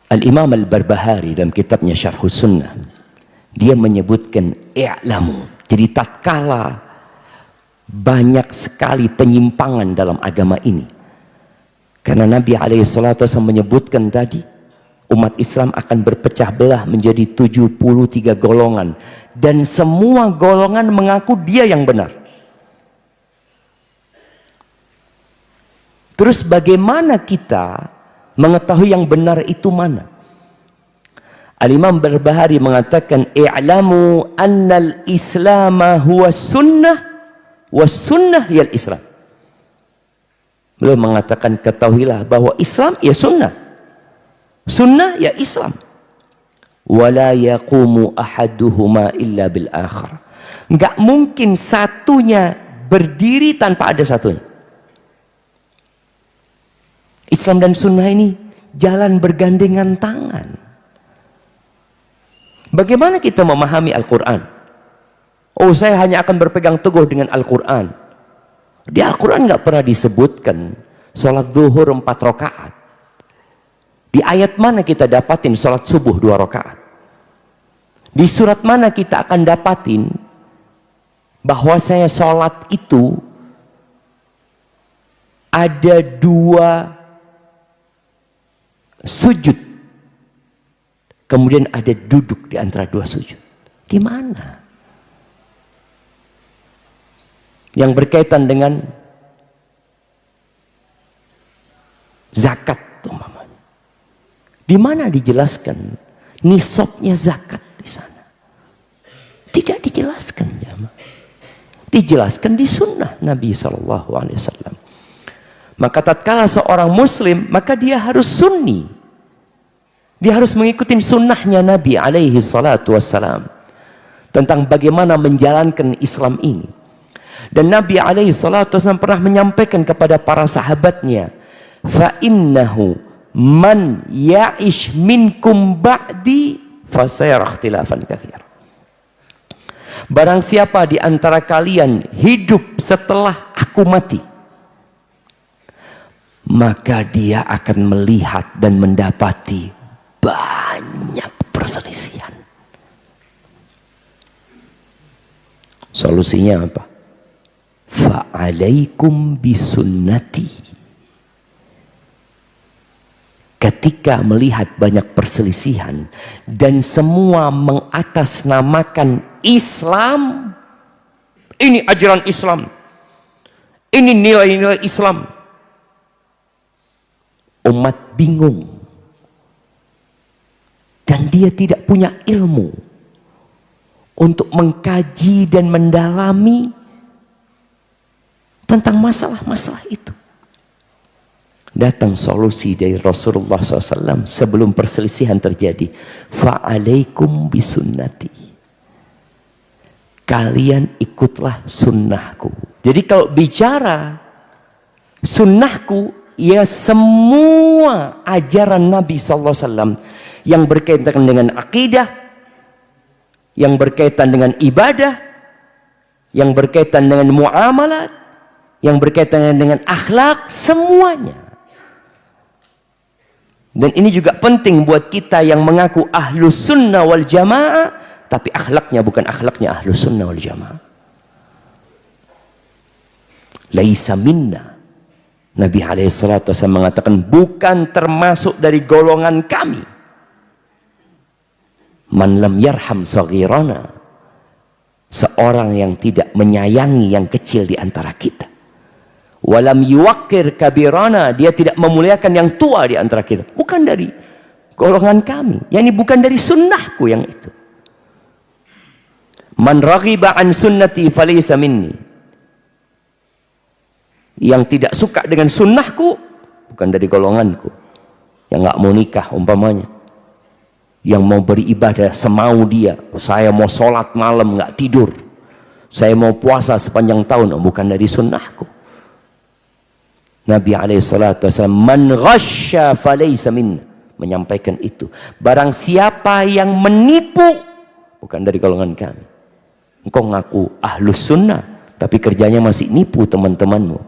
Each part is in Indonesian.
Al-Imam Al-Barbahari dalam kitabnya Syarhus Sunnah, dia menyebutkan i'lamu. Jadi tatkala banyak sekali penyimpangan dalam agama ini, karena Nabi SAW menyebutkan tadi umat Islam akan berpecah belah menjadi 73 golongan, dan semua golongan mengaku dia yang benar. Terus bagaimana kita mengetahui yang benar itu mana? Al-Imam Barbahari mengatakan, i'lamu annal islama huwa sunnah was sunnah yal islam. Beliau mengatakan, ketahuilah bahwa Islam ya sunnah, sunnah ya Islam. Wala yaqumu ahaduhuma illa bil akhar. Enggak mungkin satunya berdiri tanpa ada satunya. Islam dan sunnah ini jalan bergandengan tangan. Bagaimana kita memahami Al-Quran? Oh, saya hanya akan berpegang teguh dengan Al-Quran. Di Al-Quran nggak pernah disebutkan sholat zuhur 4 rakaat. Di ayat mana kita dapatin sholat subuh 2 rakaat? Di surat mana kita akan dapatin bahwa saya sholat itu ada 2 sujud, kemudian ada duduk di antara 2 sujud? Di mana? Yang berkaitan dengan zakat umpamanya, di mana dijelaskan nisabnya zakat di sana? Tidak dijelaskan, jamaah. Dijelaskan di sunnah Nabi SAW. Maka tatkala seorang muslim, maka dia harus sunni. Dia harus mengikuti sunnahnya Nabi SAW tentang bagaimana menjalankan Islam ini. Dan Nabi SAW pernah menyampaikan kepada para sahabatnya, fa innahu man ya'ish minkum ba'di fasayara ikhtilafan katsira. Barang siapa di antara kalian hidup setelah aku mati, maka dia akan melihat dan mendapati banyak perselisihan. Solusinya apa? Fa'alaikum bisunnati. Ketika melihat banyak perselisihan dan semua mengatasnamakan Islam, ini ajaran Islam, ini nilai-nilai Islam, umat bingung dan dia tidak punya ilmu untuk mengkaji dan mendalami tentang masalah-masalah itu. Datang solusi dari Rasulullah SAW sebelum perselisihan terjadi. Fa'alaikum bisunnati. Kalian ikutlah sunnahku. Jadi kalau bicara sunnahku, ya semua ajaran Nabi SAW yang berkaitan dengan akidah, yang berkaitan dengan ibadah, yang berkaitan dengan muamalat, yang berkaitan dengan akhlak, semuanya. Dan ini juga penting buat kita yang mengaku ahlus sunnah wal jamaah, tapi akhlaknya bukan akhlaknya ahlus sunnah wal jamaah. Laisa minna. Nabi SAW mengatakan, bukan termasuk dari golongan kami man lam yarham saghirana, seorang yang tidak menyayangi yang kecil di antara kita. Walam yuwaqqir kabirana, dia tidak memuliakan yang tua di antara kita. Bukan dari golongan kami, yakni bukan dari sunnahku yang itu. Man raghiba an sunnati falaysa minni. Yang tidak suka dengan sunnahku bukan dari golonganku. Yang nggak mau nikah umpamanya, yang mau beribadah semau dia, saya mau sholat malam nggak tidur, saya mau puasa sepanjang tahun, bukan dari sunnahku. Nabi SAW man ghasya falaysa minna, menyampaikan itu. Barang siapa yang menipu, bukan dari golongan kami. Engkau ngaku ahlus sunnah tapi kerjanya masih nipu teman-temanmu.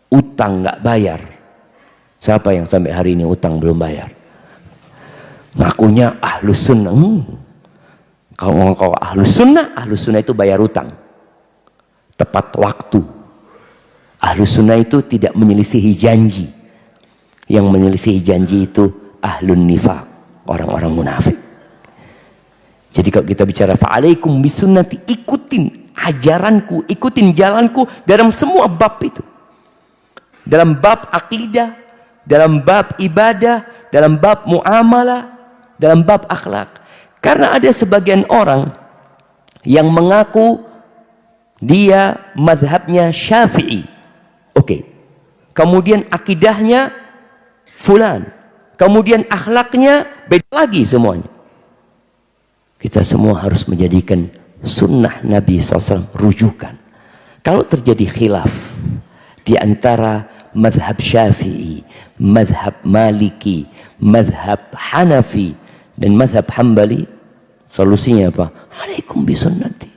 Utang nggak bayar. Siapa yang sampai hari ini utang belum bayar? ngakunya ahlus sunnah. Kalau ngomong kau ahlus sunnah itu bayar utang, tepat waktu. Ahlus sunnah itu tidak menyelisihi janji. Yang menyelisihi janji itu ahlun nifaq, orang-orang munafik. Jadi kalau kita bicara fa'alaikum bisunnati, ikutin ajaranku, ikutin jalanku dalam semua bab itu. Dalam bab akidah, dalam bab ibadah, dalam bab muamalah, dalam bab akhlak. Karena ada sebagian orang yang mengaku dia mazhabnya Syafi'i. Oke. Kemudian akidahnya fulan. Kemudian akhlaknya beda lagi semuanya. Kita semua harus menjadikan sunnah Nabi SAW rujukan. Kalau terjadi khilaf di antara madhab Syafi'i, madhab Maliki, madhab Hanafi, dan madhab Hambali, solusinya apa? Alaikum bisunnati.